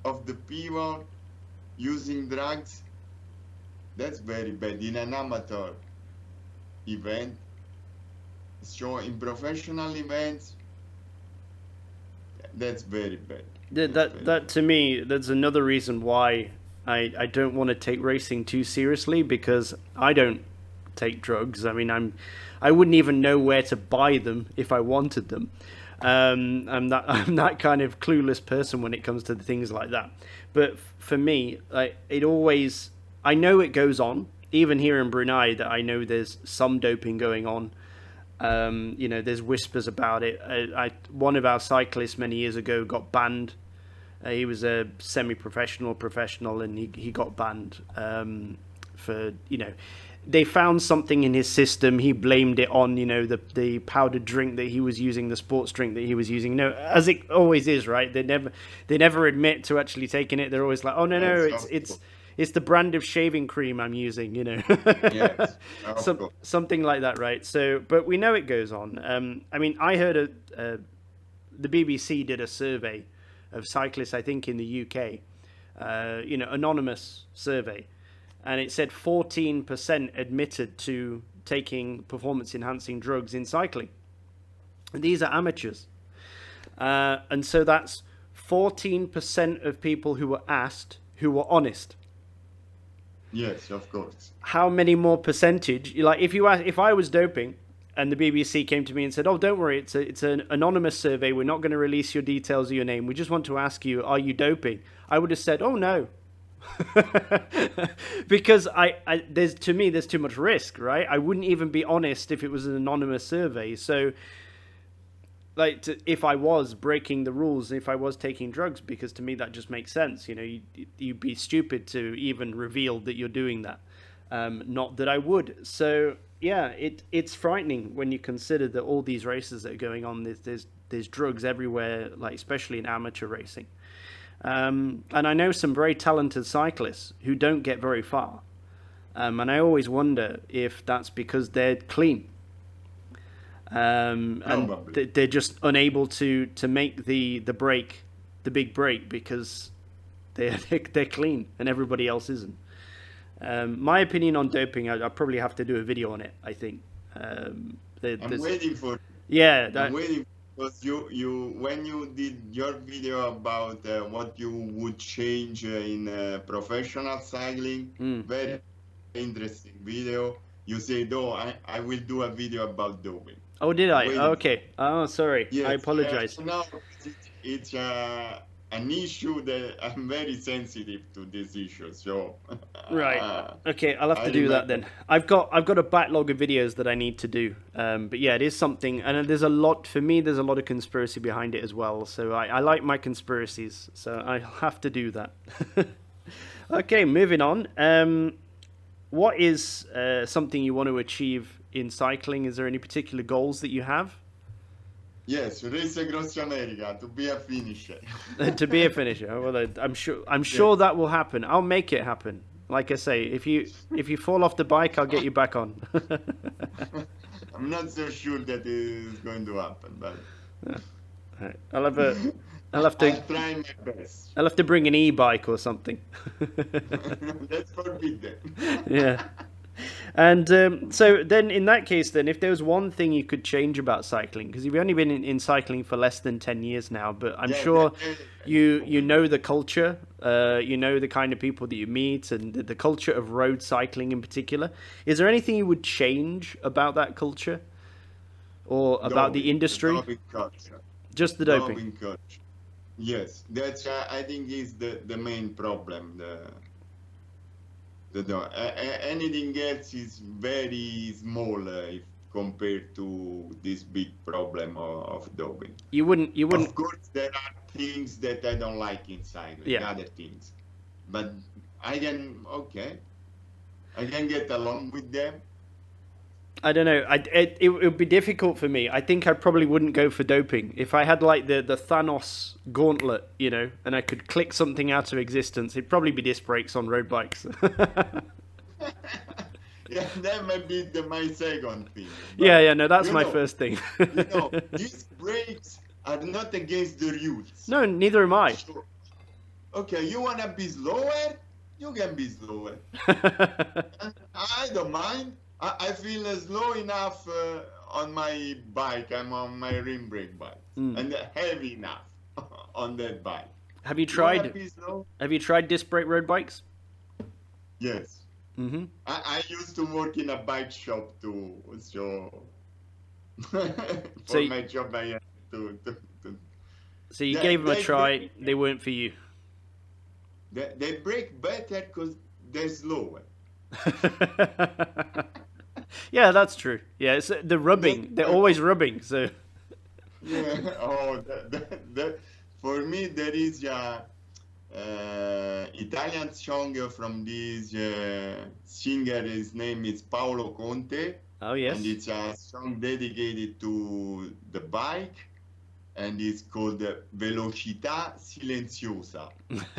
of the people using drugs. That's very bad in an amateur event. So in professional events, that's very bad. That's That very that bad. to me, that's another reason why I don't want to take racing too seriously, because I don't take drugs. I mean, I wouldn't even know where to buy them if I wanted them. I'm that kind of clueless person when it comes to things like that. But for me, it always, I know it goes on. Even here in Brunei, that I know there's some doping going on. There's whispers about it. One of our cyclists many years ago got banned. He was a semi-professional, professional, and he got banned for they found something in his system. He blamed it on the powdered drink that he was using, the sports drink that he was using. No, as it always is, right? They never admit to actually taking it. They're always like, oh no, Yes, it's of it's course. it's the brand of shaving cream I'm using, Yes, of course. something like that, right? So, but we know it goes on. I mean, I heard the BBC did a survey of cyclists, I think in the UK, anonymous survey, and it said 14% admitted to taking performance enhancing drugs in cycling. And these are amateurs. And so that's 14% of people who were asked who were honest. Yes, of course. How many more percentage? Like if I was doping, and the BBC came to me and said, "Oh, don't worry, it's an anonymous survey. We're not going to release your details or your name. We just want to ask you, are you doping?" I would have said, "Oh no." Because there's to me there's too much risk, right? I wouldn't even be honest if it was an anonymous survey. So if I was breaking the rules, if I was taking drugs, because to me that just makes sense. You'd be stupid to even reveal that you're doing that. Not that I would. So yeah, it's frightening when you consider that all these races that are going on. There's there's drugs everywhere, like especially in amateur racing. And I know some very talented cyclists who don't get very far. And I always wonder if that's because they're clean. And they're just unable to make the break, the big break, because they're clean and everybody else isn't. My opinion on doping, I probably have to do a video on it, I think. I'm waiting for it. Yeah, I'm waiting because you when you did your video about what you would change in professional cycling, very interesting video. You said, "Oh, I will do a video about doping." Oh, did I? Okay. Oh, sorry. Yes, I apologize. no, it's an issue that I'm very sensitive to this issue. So right. Okay, I'll have to do that then. I've got a backlog of videos that I need to do. But yeah, it is something, and there's a lot for me. There's a lot of conspiracy behind it as well. So I like my conspiracies. So I have to do that. Okay, moving on. What is something you want to achieve in cycling? Is there any particular goals that you have? Yes, race across America to be a finisher. To be a finisher. Well, I'm sure that will happen. I'll make it happen. Like I say, if you fall off the bike, I'll get you back on. I'm not so sure that it is going to happen, but right. I'll try my best. I'll have to bring an e-bike or something. That's forbidden. Yeah. And so then in that case, then, if there was one thing you could change about cycling, because you've only been in cycling for less than 10 years now, but I'm sure you know the culture, you know the kind of people that you meet, and the culture of road cycling in particular. Is there anything you would change about that culture or about the industry? Doping culture. Just the doping. Doping culture. Yes, that's I think is the main problem. Anything else is very small if compared to this big problem of doping. You wouldn't. Of course, there are things that I don't like in cycling, other things, but I can get along with them. I don't know. It would be difficult for me. I think I probably wouldn't go for doping. If I had like the Thanos gauntlet, and I could click something out of existence, it'd probably be disc brakes on road bikes. Yeah, that might be my second thing. Yeah, no, that's my first thing. Disc brakes are not against the rules. No, neither am I. So, okay, you want to be slower? You can be slower. I don't mind. I feel slow enough on my bike. I'm on my rim brake bike, and heavy enough on that bike. Have you tried disc brake road bikes? Yes. Mm-hmm. I used to work in a bike shop too, so for my job I had to. So you gave them a try. They weren't for you. They brake better because they're slower. Yeah, that's true. Yeah, it's the rubbing. They're always rubbing. So. Yeah. Oh, for me there is a Italian song from this singer. His name is Paolo Conte. Oh yes. And it's a song dedicated to the bike, and it's called Velocità Silenziosa.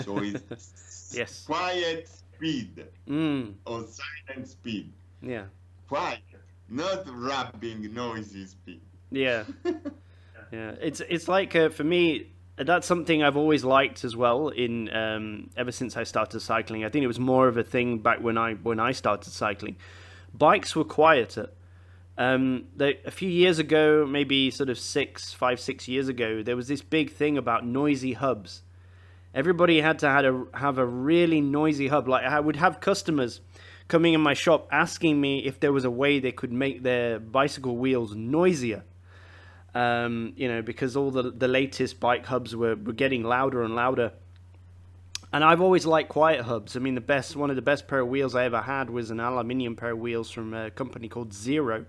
So it's quiet speed or silent speed. Yeah. Quiet, not rubbing, noisy speed. Yeah. Yeah. It's like for me, that's something I've always liked as well. In ever since I started cycling, I think it was more of a thing back when I started cycling. Bikes were quieter. A few years ago, maybe sort of 5, 6 years ago, there was this big thing about noisy hubs. Everybody had to have a really noisy hub. Like I would have customers coming in my shop asking me if there was a way they could make their bicycle wheels noisier. Because all the latest bike hubs were getting louder and louder. And I've always liked quiet hubs. I mean, one of the best pair of wheels I ever had was an aluminium pair of wheels from a company called Zero.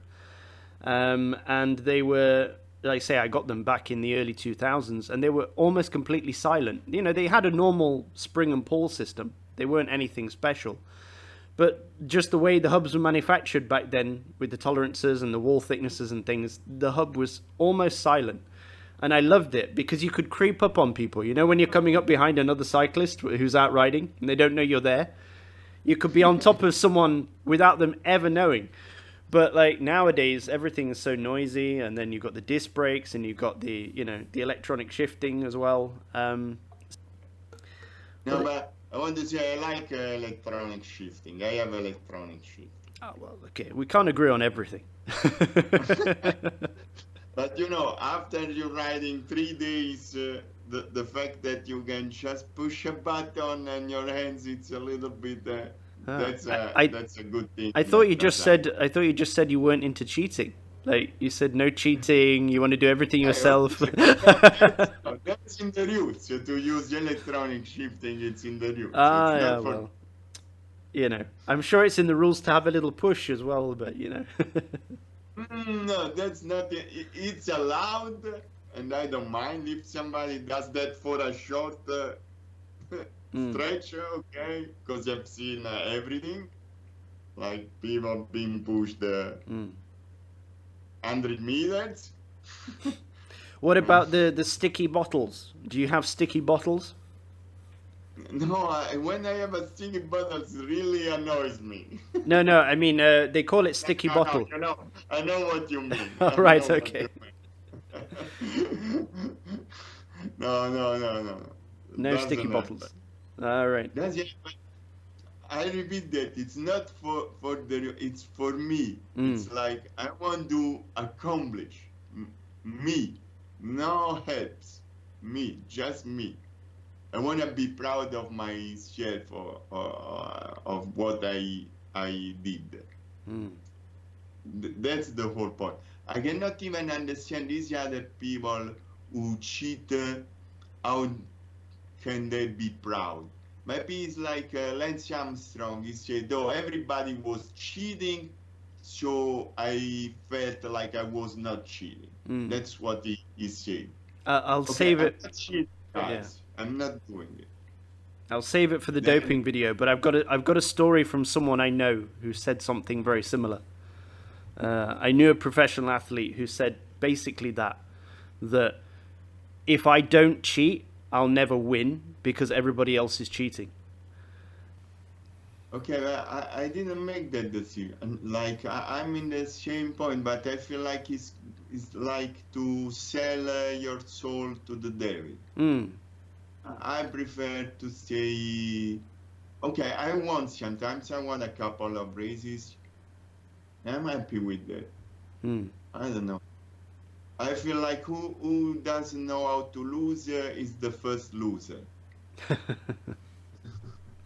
And they were, like I say, I got them back in the early 2000s, and they were almost completely silent. They had a normal spring and pull system. They weren't anything special. But just the way the hubs were manufactured back then, with the tolerances and the wall thicknesses and things, the hub was almost silent. And I loved it because you could creep up on people. You know, when you're coming up behind another cyclist who's out riding and they don't know you're there, you could be on top of someone without them ever knowing. But like nowadays, everything is so noisy, and then you've got the disc brakes, and you've got the the electronic shifting as well. No, but I want to say I like electronic shifting. I have electronic shifting. Oh well, okay, we can't agree on everything. But you know, after you're riding 3 days, the fact that you can just push a button and your hands, it's a little bit. That's a good thing. I thought you just said you weren't into cheating. Like you said, no cheating. You want to do everything yourself. That's in the rules. So to use electronic shifting, it's in the rules. Ah, yeah, well, I'm sure it's in the rules to have a little push as well, but No, that's not. It's allowed, and I don't mind if somebody does that for a short stretch, okay? Because I've seen everything, like people being pushed 100 meters. What about the sticky bottles? Do you have sticky bottles? No, when I have a sticky bottle, it really annoys me. No, I mean, they call it sticky bottle. No, I know what you mean. All right, okay. No. No sticky bottles. All right. I repeat that it's not it's for me. It's like I want to accomplish me. No helps me, just me. I want to be proud of myself of what I did. That's the whole point. I cannot even understand these other people who cheat. How can they be proud? Maybe it's like Lance Armstrong. He said, "Oh, everybody was cheating, so I felt like I was not cheating." That's what he said. I'll save it. I'm not cheating, guys. I'm not doing it. I'll save it for the doping video, but I've got a story from someone I know who said something very similar. I knew a professional athlete who said basically that if I don't cheat, I'll never win because everybody else is cheating. Okay, well, I didn't make that decision. Like I'm in the same point, but I feel like it's like to sell your soul to the devil. I prefer to say, okay, I won sometimes. I won a couple of races. I'm happy with that. I don't know. I feel like who doesn't know how to lose is the first loser.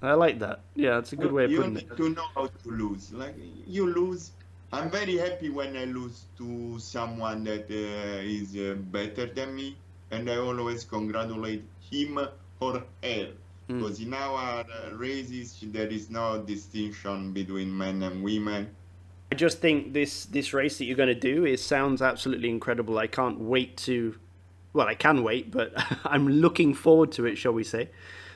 I like that. Yeah, that's a good way of putting it. You need to know how to lose. Like you lose. I'm very happy when I lose to someone that is better than me, and I always congratulate him or her. Because in our races there is no distinction between men and women. I just think this race that you're going to do sounds absolutely incredible. I can't wait to. Well, I can wait, but I'm looking forward to it, shall we say.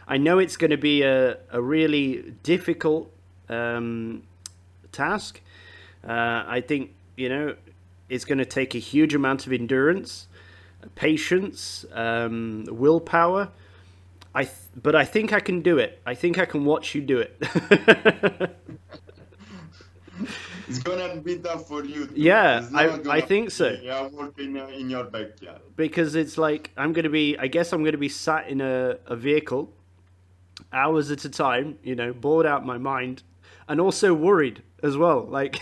I know it's going to be a really difficult task. I think, it's going to take a huge amount of endurance, patience, willpower. But I think I can do it. I think I can watch you do it. It's gonna be tough for you too. Yeah, I think so. Yeah, working in your backyard. Because it's like I guess I'm gonna be sat in a vehicle hours at a time, bored out my mind, and also worried as well. Like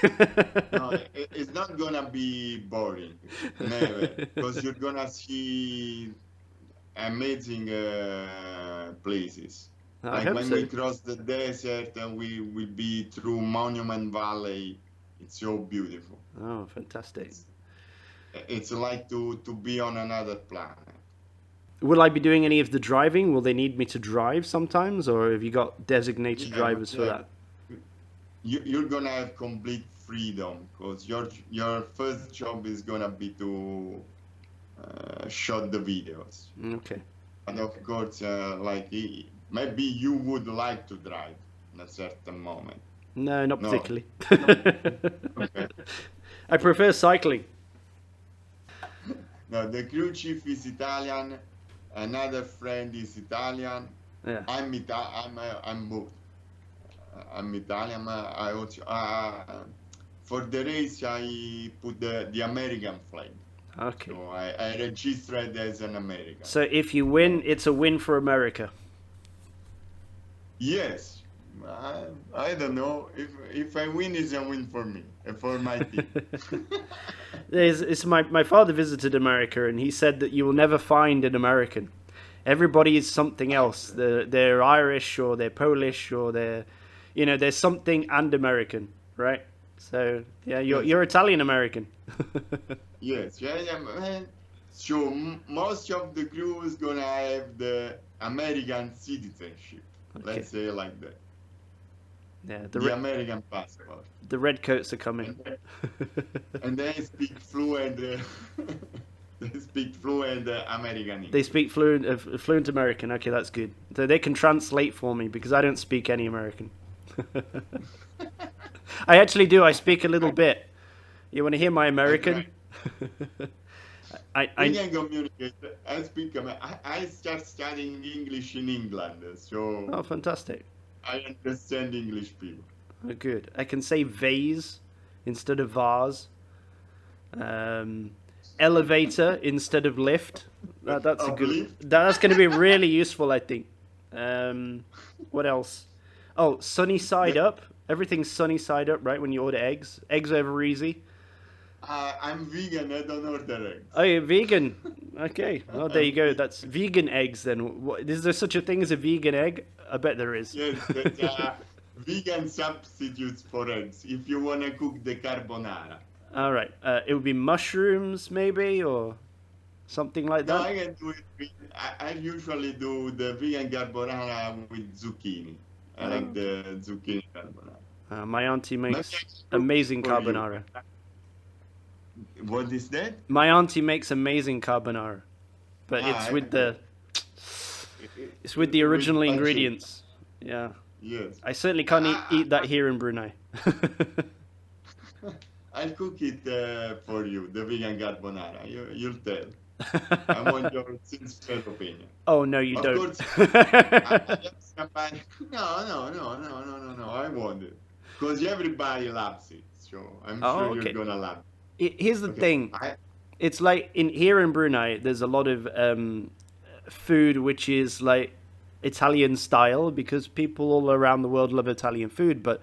no, it's not gonna be boring, never, because you're gonna see amazing places. Like when we cross the desert and we will be through Monument Valley, it's so beautiful. Oh, fantastic! It's like to be on another planet. Will I be doing any of the driving? Will they need me to drive sometimes, or have you got designated drivers for that? You're gonna have complete freedom because your first job is gonna be to shot the videos. Okay. And of course, maybe you would like to drive in a certain moment. No, not particularly. Okay. I prefer cycling. No, the crew chief is Italian. Another friend is Italian. Yeah. I'm both. I'm Italian. I also for the race I put the American flag. Okay. So I registered as an American. So if you win, it's a win for America. Yes. I don't know if I win, it's a win for me, for my team. It's my father visited America, and he said that you will never find an American. Everybody is something else. They're Irish, or they're Polish, or there's something and American, right? So yeah, you're Italian American. Yes, man. So most of the crew is gonna have the American citizenship. Okay. Let's say like that. Yeah, The American passport. The redcoats are coming. And they speak fluent. They speak fluent American English. They speak fluent American. Okay, that's good. So they can translate for me because I don't speak any American. I actually do. I speak a little bit. You want to hear my American? We can communicate. I speak. I start studying English in England, so. Oh, fantastic! I understand English people. Oh, good. I can say vase instead of vase. Elevator instead of lift. That's a good. That's going to be really useful, I think. What else? Oh, sunny side up. Everything's sunny side up, right? When you order eggs, eggs are ever easy. I'm vegan. I don't order eggs. Oh, you're vegan. Okay. Oh, there you go. That's vegan eggs. Then, is there such a thing as a vegan egg? I bet there is. Yes, there's vegan substitutes for eggs if you want to cook the carbonara. All right. It would be mushrooms, maybe, or something like that. No, I can do it. I usually do the vegan carbonara with zucchini. I like the zucchini carbonara. My auntie makes amazing carbonara. What is that? My auntie makes amazing carbonara, but it's with the original ingredients. Yeah. Yes. I certainly can't eat that here in Brunei. I'll cook it for you, the vegan carbonara. You'll tell. I want your sincere opinion. Oh, no, you don't. Course, no. I want it. Because everybody loves it. So I'm sure you're going to love it. Here's the thing. It's like here in Brunei, there's a lot of food which is like Italian style because people all around the world love Italian food. But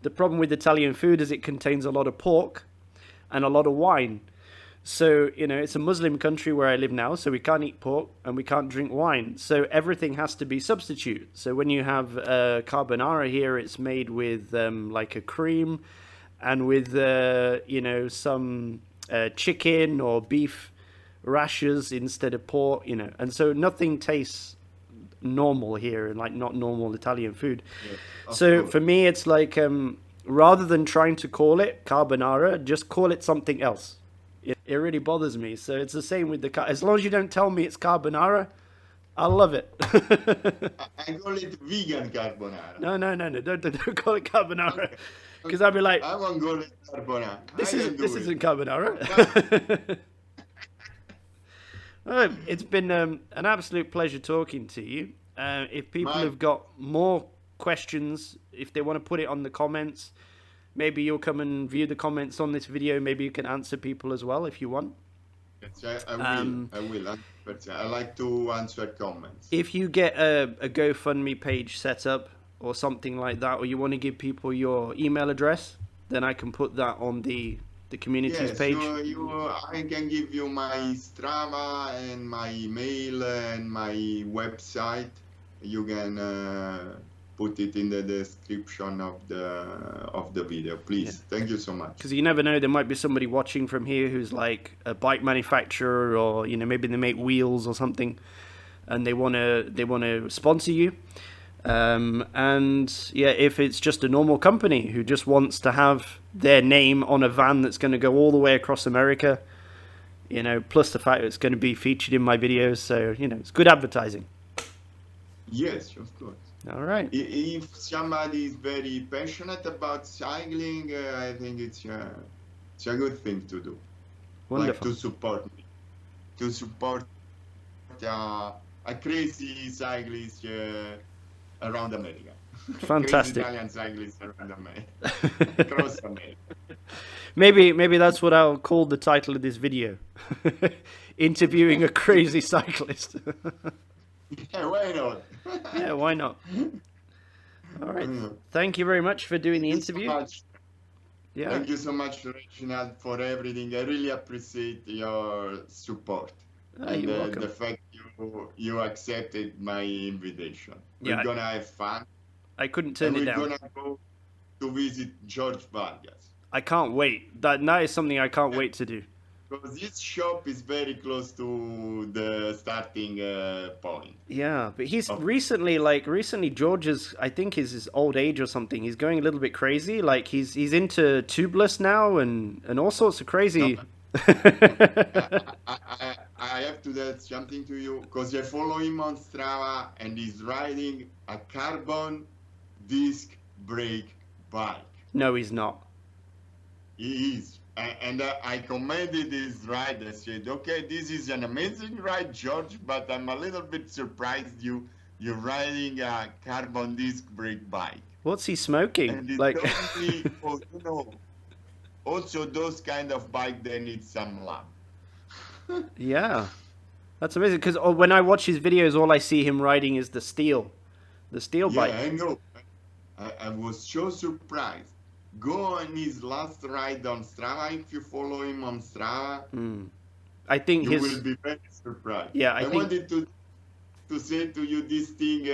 the problem with Italian food is it contains a lot of pork and a lot of wine. So, it's a Muslim country where I live now, so we can't eat pork and we can't drink wine. So everything has to be substitute. So when you have carbonara here, it's made with like a cream and with, some chicken or beef rashers instead of pork, And so nothing tastes normal here and like not normal Italian food. Yeah, so for me, it's like rather than trying to call it carbonara, just call it something else. It really bothers me. So it's the same with as long as you don't tell me it's carbonara, I love it. I call it vegan carbonara. No. Don't call it carbonara. Because I'd be like, I won't call it carbonara. This isn't carbonara. It's been an absolute pleasure talking to you. If people have got more questions, if they want to put it on the comments, maybe you'll come and view the comments on this video. Maybe you can answer people as well if you want. Yes, I will. But I like to answer comments. If you get a GoFundMe page set up or something like that, or you want to give people your email address, then I can put that on the communities page. I can give you my Strava and my email and my website. You can put it in the description of the video, please. Yeah. Thank you so much. Because you never know, there might be somebody watching from here who's like a bike manufacturer, or maybe they make wheels or something, and they want to sponsor you. And yeah, if it's just a normal company who just wants to have their name on a van that's going to go all the way across America, plus the fact that it's going to be featured in my videos, so it's good advertising. Yes, of course. All right. If somebody is very passionate about cycling, I think it's a good thing to do. Wonderful. Like to support me. to support a crazy cyclist around America. Crazy Fantastic. Italian cyclist around America, across America. Maybe that's what I'll call the title of this video. Interviewing a crazy cyclist. Yeah, why not? Yeah, why not? All right. Thank you very much for doing the Thank you so interview. much. Yeah. Thank you so much, Reginald, for everything. I really appreciate your support and You're welcome. the fact you accepted my invitation. Yeah, We're gonna have fun, I couldn't turn and it we're down. gonna go to visit George Vargas. I can't wait. That is something I can't wait to do. Because this shop is very close to the starting point. Yeah, but he's recently George's, I think is his old age or something. He's going a little bit crazy. Like he's into tubeless now and all sorts of crazy. No, I have to tell something to you because I follow him on Strava and he's riding a carbon disc brake bike. No, he's not. He is. And I commended his ride. I said, okay, this is an amazing ride, George, but I'm a little bit surprised you're riding a carbon disc brake bike. What's he smoking? And he Like, told me, oh, you know, also those kind of bike, they need some love. yeah, that's amazing. Because when I watch his videos, all I see him riding is the steel bike. Yeah, I know. I was so surprised. Go on his last ride on Strava if you follow him on Strava. I think you will be very surprised. Yeah, I wanted to say to you this thing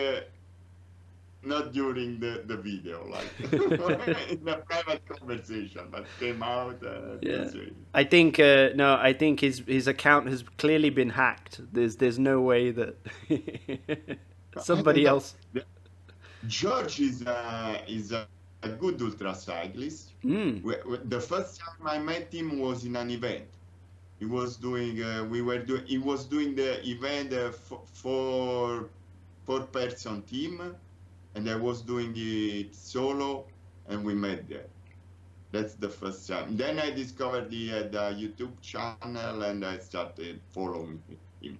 not during the video, like in a private conversation, but came out. Yeah. I think no. I think his account has clearly been hacked. There's no way that somebody else. George is a good ultra cyclist. The first time I met him was in an event. He was doing. He was doing the event for 4-person team, and I was doing it solo, and we met there. That's the first time. Then I discovered he had a YouTube channel, and I started following him.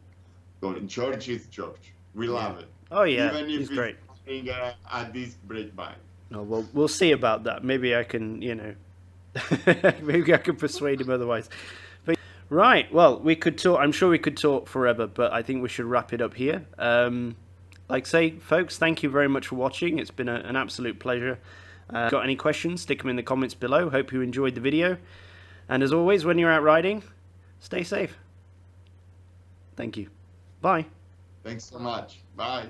So George is George. We love it. Oh yeah, even if he's great. Doing a disc brake bike. Oh, well, we'll see about that. Maybe I can, maybe I can persuade him otherwise. But, right. Well, we could talk. I'm sure we could talk forever, but I think we should wrap it up here. Like say, folks, thank you very much for watching. It's been an absolute pleasure. Got any questions? Stick them in the comments below. Hope you enjoyed the video. And as always, when you're out riding, stay safe. Thank you. Bye. Thanks so much. Bye.